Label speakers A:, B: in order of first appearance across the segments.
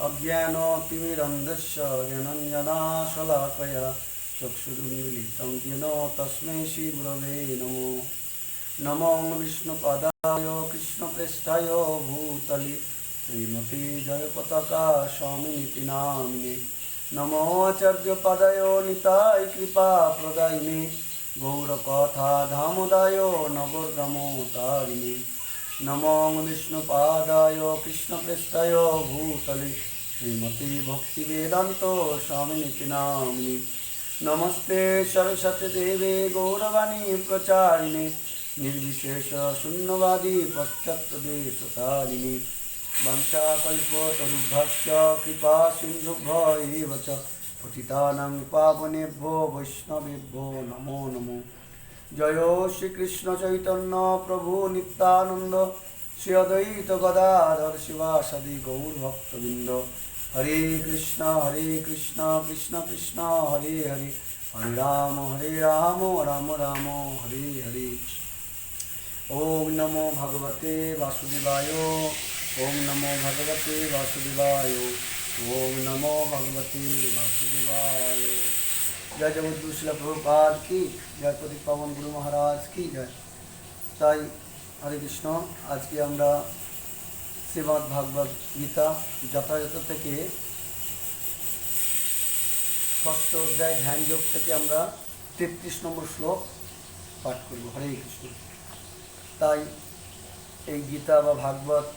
A: अज्ञानतिमिरन्धस्य ज्ञानञ्जनाशलाकया चक्षुरुन्मीलितं येन तस्मै श्रीगुरवे नमो। नमो विष्णुपदाय कृष्णप्रेष्ठाय भूतले श्रीमते जयपताका स्वामिनिति नामिने। नमो आचार्यपदाय निताय कृपाप्रदायिने गौरकथा धामोदाय नगरदामोतारिणे। नमो विष्णुपादाय कृष्णप्रेष्ठाय भूतले श्रीमते भक्तिवेदान्त स्वामिनिति नामिने। नमस्ते सरस्वती देवे गौरवाणी प्रचारिणे निर्विशेष शून्यवादी पाश्चात्यदेशतारिणे। वंशाकल्पतरुभ्यश्च कृपा सिन्धुभ्य एव च पतितानां पावनेभ्यो वैष्णवेभ्यो नमो नमो। जय श्री कृष्ण चैतन्य प्रभु नित्यानंद श्री अद्वैत गदाधर शिवासादि गौर भक्तवृंद। हरे कृष्ण कृष्ण कृष्ण हरे हरे हरे राम राम राम हरे हरे। ओम नमो भगवते वासुदेवाय ओम नमो भगवते वासुदेवाय ओम नमो भगवते वासुदेवाय। जय जगद्गुरु श्रील प्रभुपाद की जय, प्रदीप पावन गुरु महाराज की जय। ताई हरे कृष्ण। आज के আমরা শ্রীমদ্ ভাগবত গীতা যথাযথ থেকে ষষ্ঠ অধ্যায় ধ্যান যোগ থেকে আমরা 33 নম্বর শ্লোক পাঠ করব। হরে কৃষ্ণ। তাই এই গীতা বা ভাগবত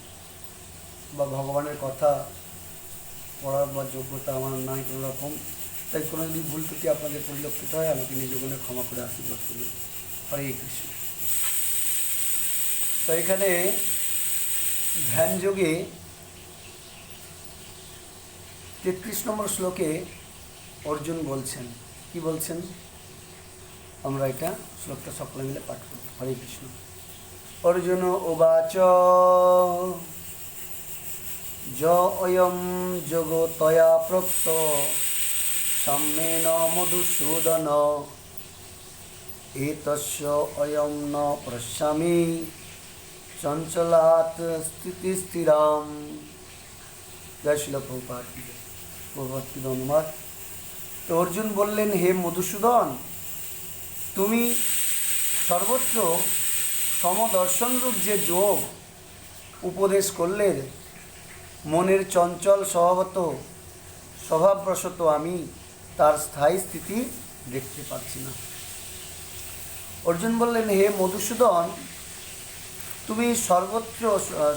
A: বা ভগবানের কথা পড়ার বা যোগ্যতা আমার নাই কোনো রকম। তাই কোনো যদি ভুল ত্রুটি আপনাদের পরিলক্ষিত হয় আমাকে নিজ গুণে ক্ষমা করে আশীর্বাদ করুন। হরে কৃষ্ণ। তো এখানে ধ্যান যোগে 33 নম্বর শ্লোকে অর্জুন বলছেন, কি বলছেন আমরা এটা শ্লোকটা সকলে মিলে পাঠ করব। হরে কৃষ্ণ। অর্জুন উবাচ য অয়ম যোগ তয়া প্রক্ত সম্মেন মধুসূদন এতস্য অয়ম ন পশ্যামি চঞ্চলাৎ স্থিতিস্থিরাম। জয় শিল প্রভুপাদ কি জয়। প্রভুপাদ কি ধন্যবাদ। তো অর্জুন বললেন, হে মধুসূদন, তুমি সর্বত্র সমদর্শনরূপ যে যোগ উপদেশ করলে, মনের চঞ্চল স্বভাববশত আমি তার স্থায়ী স্থিতি দেখতে পাচ্ছি না। অর্জুন বললেন, হে মধুসূদন, তুমি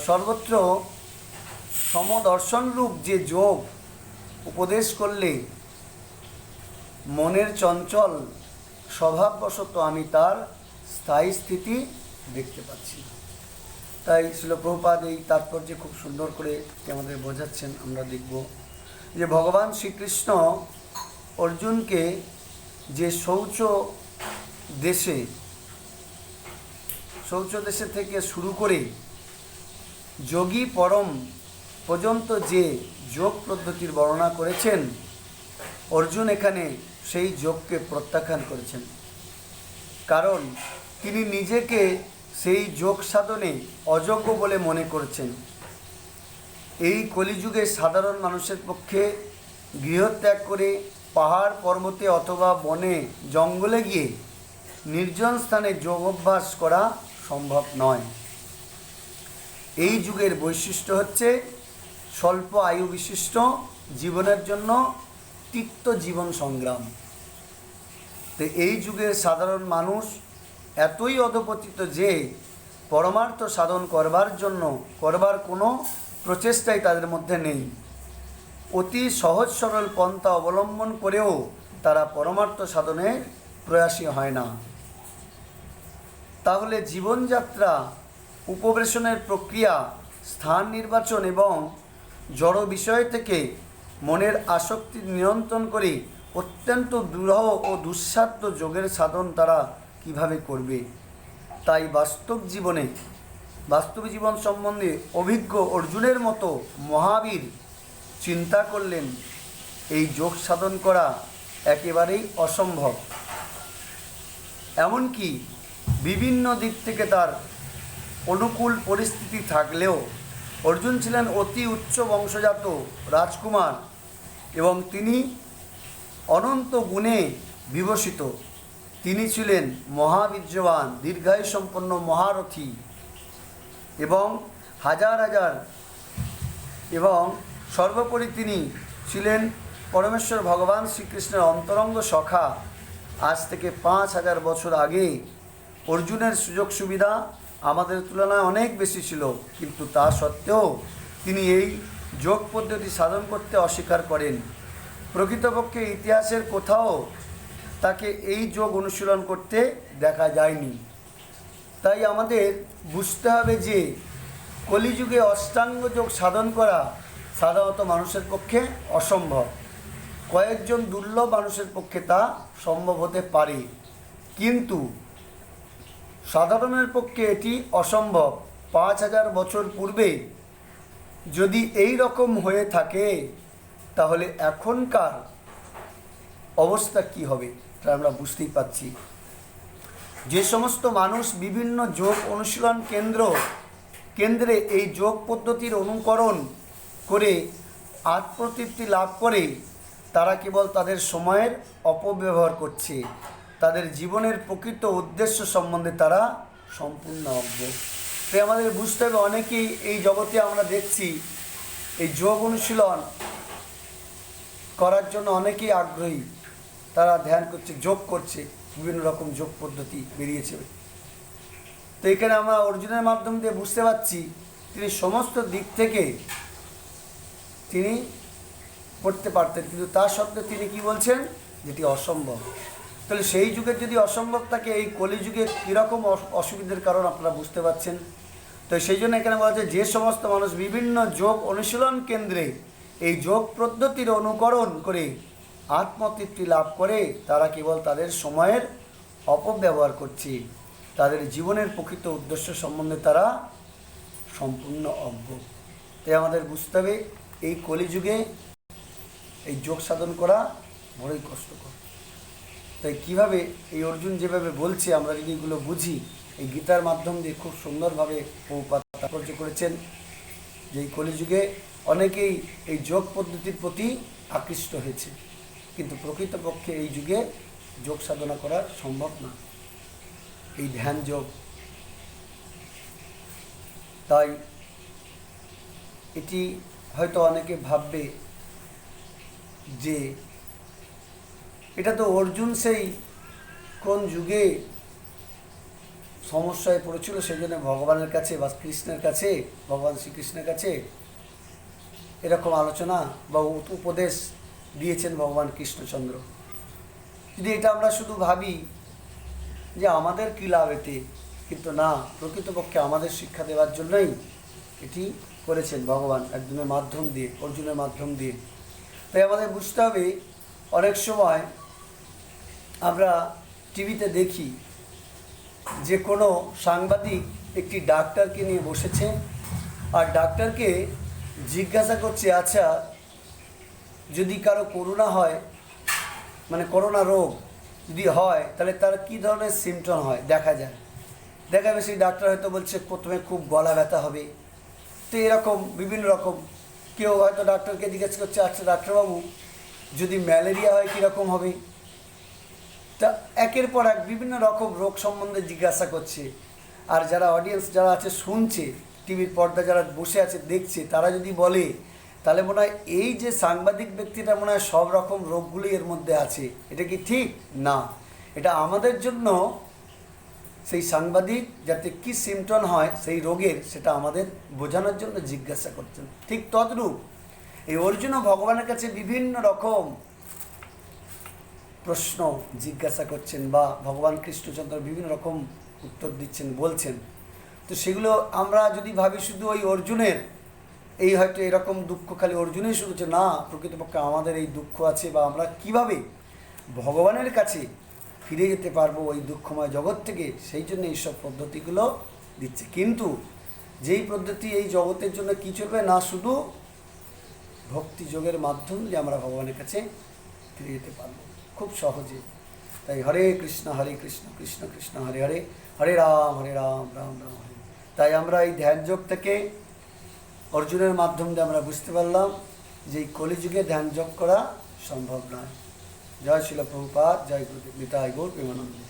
A: সর্বত্র সমদর্শনরূপ যে যোগ উপদেশ করলে, মনের চঞ্চল স্বভাববশত আমি তার স্থায়ী স্থিতি দেখতে পাচ্ছি না। তাই শ্রীল প্রভুপাদ এই তাৎপর্যে খুব সুন্দর করে আমাদের বোঝাচ্ছেন। আমরা দেখব যে ভগবান শ্রীকৃষ্ণ অর্জুনকে যে শৌচ দেশে থেকে শুরু করে যোগী পরম পর্যন্ত যে যোগ পদ্ধতির বর্ণনা করেছেন, অর্জুন এখানে সেই যোগকে প্রত্যাখ্যান করেছেন। কারণ তিনি নিজেকে সেই যোগ সাধনে অযোগ্য বলে মনে করছেন। এই কলিযুগে সাধারণ মানুষের পক্ষে গৃহত্যাগ করে পাহাড় পর্বতে অথবা বনে জঙ্গলে গিয়ে নির্জন স্থানে যোগ অভ্যাস করা সম্ভব নয়। এই যুগের বৈশিষ্ট্য হচ্ছে স্বল্প আয়ু বিশিষ্ট জীবনের জন্য তিক্ত জীবন সংগ্রাম। তো এই যুগের সাধারণ মানুষ এতই অধপতিত যে পরমার্থ সাধন করবার কোনো প্রচেষ্টাই তাদের মধ্যে নেই। অতি সহজ সরল পন্থা অবলম্বন করেও তারা পরমার্থ সাধনে প্রয়াসী হয় না। তাহলে জীবনযাত্রা, উপবেশনের প্রক্রিয়া, স্থান নির্বাচন এবং জড় বিষয় থেকে মনের আসক্তি নিয়ন্ত্রণ করে অত্যন্ত দুরূহ ও দুঃসাধ্য যোগের সাধন তারা কিভাবে করবে? তাই বাস্তব জীবন সম্বন্ধে অভিজ্ঞ অর্জুনের মতো মহাবীর চিন্তা করলেন এই যোগ সাধন করা একেবারেই অসম্ভব। এমনকি বিভিন্ন দিক থেকে তার অনুকূল পরিস্থিতি থাকলেও অর্জুন ছিলেন অতি উচ্চ বংশজাত রাজকুমার এবং তিনি অনন্ত গুণে বিভূষিত। তিনি ছিলেন মহাবীর্যবান, দীর্ঘায়ু সম্পন্ন মহারথী এবং হাজার হাজার, এবং সর্বোপরি তিনি ছিলেন পরমেশ্বর ভগবান শ্রীকৃষ্ণের অন্তরঙ্গ সখা। আজ থেকে 5000 বছর আগে অর্জুনের সুযোগ সুবিধা আমাদের তুলনায় অনেক বেশি ছিল, কিন্তু তা সত্ত্বেও তিনি এই যোগ পদ্ধতি সাধন করতে অস্বীকার করেন। প্রকৃতপক্ষে ইতিহাসের কোথাও তাকে এই যোগ অনুশীলন করতে দেখা যায়নি। তাই আমাদের বুঝতে হবে যে কলিযুগে অষ্টাঙ্গ যোগ সাধন করা সাধারণত মানুষের পক্ষে অসম্ভব। কয়েকজন দুর্লভ মানুষের পক্ষে তা সম্ভব হতে পারে, কিন্তু সাধারণের পক্ষে এটি অসম্ভব। 5000 বছর পূর্বে যদি এই রকম হয়ে থাকে, তাহলে এখনকার অবস্থা কি হবে তা আমরা বুঝতেই পাচ্ছি। যে সমস্ত মানুষ বিভিন্ন যোগ অনুশীলন কেন্দ্রে এই যোগ পদ্ধতির অনুকরণ করে আত্মতৃপ্তি লাভ করে, তারা কেবল তাদের সময়ের অপব্যবহার করছে। তাদের জীবনের প্রকৃত উদ্দেশ্য সম্বন্ধে তারা সম্পূর্ণ অজ্ঞ। তাই আমাদের বুঝতে হবে, অনেকেই এই জগতে আমরা দেখছি এই যোগ অনুশীলন করার জন্য অনেকেই আগ্রহী, তারা ধ্যান করছে, যোগ করছে, বিভিন্ন রকম যোগ পদ্ধতি বেরিয়েছে। তো এখানে আমরা অর্জুনের মাধ্যম দিয়ে বুঝতে পারছি তিনি সমস্ত দিক থেকে তিনি করতে পারতেন, কিন্তু তা সত্ত্বেও তিনি কি বলছেন, যেটি অসম্ভব। তাহলে সেই যুগের যদি অসম্ভব থাকে, এই কলিযুগে কীরকম অসুবিধার কারণ আপনারা বুঝতে পারছেন। তো সেই জন্য এখানে বলা হচ্ছে, যে সমস্ত মানুষ বিভিন্ন যোগ অনুশীলন কেন্দ্রে এই যোগ পদ্ধতির অনুকরণ করে আত্মতৃপ্তি লাভ করে, তারা কেবল তাদের সময়ের অপব্যবহার করছে। তাদের জীবনের প্রকৃত উদ্দেশ্য সম্বন্ধে তারা সম্পূর্ণ অজ্ঞ। তাই আমাদের বুঝতে হবে, এই কলিযুগে এই যোগ সাধন করা বড়ই কষ্টকর। তাই কীভাবে এই অর্জুন যেভাবে বলছে, আমরা যদি এগুলো বুঝি, এই গীতার মাধ্যম দিয়ে খুব সুন্দরভাবে প্রভুপাদ তাৎপর্য করেছেন যে এই কলিযুগে অনেকেই এই যোগ পদ্ধতির প্রতি আকৃষ্ট হয়েছে, কিন্তু প্রকৃতপক্ষে এই যুগে যোগ সাধনা করা সম্ভব না, এই ধ্যান যোগ। তাই এটি হয়তো অনেকে ভাববে যে এটা তো অর্জুন সেই কোন যুগে সমস্যায় পড়েছিল, সেই জন্য ভগবানের কাছে বা কৃষ্ণের কাছে, ভগবান শ্রীকৃষ্ণের কাছে এরকম আলোচনা বা উপদেশ দিয়েছেন ভগবান কৃষ্ণচন্দ্র। যদি এটা আমরা শুধু ভাবি যে আমাদের কী লাভ এতে, কিন্তু না, প্রকৃতপক্ষে আমাদের শিক্ষা দেওয়ার জন্যই এটি করেছেন ভগবান একজনের মাধ্যম দিয়ে, অর্জুনের মাধ্যম দিয়ে। তাই আমাদের বুঝতে হবে, অনেক সময় আমরা টিভিতে দেখি যে কোনো সাংবাদিক একটি ডাক্তারকে নিয়ে বসেছে, আর ডাক্তারকে জিজ্ঞাসা করছে, আচ্ছা যদি কারো করোনা হয়, মানে করোনা রোগ যদি হয়, তাহলে তার কী ধরনের সিমটম হয় দেখা যায়। সেই ডাক্তার হয়তো বলছে প্রথমে খুব গলা ব্যথা হবে। তো এরকম বিভিন্ন রকম, কেউ হয়তো ডাক্তারকে জিজ্ঞেস করছে, আচ্ছা ডাক্তারবাবু যদি ম্যালেরিয়া হয় কীরকম হবে। তা একের পর এক বিভিন্ন রকম রোগ সম্বন্ধে জিজ্ঞাসা করছে। আর যারা অডিয়েন্স যারা আছে শুনছে, টিভির পর্দা যারা বসে আছে দেখছে, তারা যদি বলে, তাহলে মনে হয় এই যে সাংবাদিক ব্যক্তিটা মনে হয় সব রকম রোগগুলি এর মধ্যে আছে। এটা কি ঠিক? না, এটা আমাদের জন্য সেই সাংবাদিক যাতে কি সিমটম হয় সেই রোগের, সেটা আমাদের বোঝানোর জন্য জিজ্ঞাসা করছেন। ঠিক তদ্রূপ এই অর্জুনও ভগবানের কাছে বিভিন্ন রকম প্রশ্ন জিজ্ঞাসা করছেন, বা ভগবান কৃষ্ণচন্দ্র বিভিন্ন রকম উত্তর দিচ্ছেন, বলছেন। তো সেগুলো আমরা যদি ভাবি শুধু ওই অর্জুনের এই হয়তো এরকম দুঃখ খালি অর্জুনই শুনেছে, না, প্রকৃতপক্ষে আমাদের এই দুঃখ আছে, বা আমরা কিভাবে ভগবানের কাছে ফিরে যেতে পারবো ওই দুঃখময় জগৎ থেকে, সেই জন্য এইসব পদ্ধতিগুলো দিচ্ছে। কিন্তু যেই পদ্ধতি এই জগতের জন্য কী চলবে না, শুধু ভক্তি যোগের মাধ্যম দিয়ে আমরা ভগবানের কাছে ফিরে যেতে পারবো খুব সহজে। তাই হরে কৃষ্ণ কৃষ্ণ কৃষ্ণ হরে হরে, হরে রাম রাম রাম হরে। তাই আমরা এই ধ্যান যোগ থেকে অর্জুনের মাধ্যম দিয়ে আমরা বুঝতে পারলাম যে এই কলিযুগে ধ্যান যোগ করা সম্ভব নয়। জয় শিল প্রভুপাদ, জয় গুরুদেব, নিতাই গৌর প্রেমানন্দে।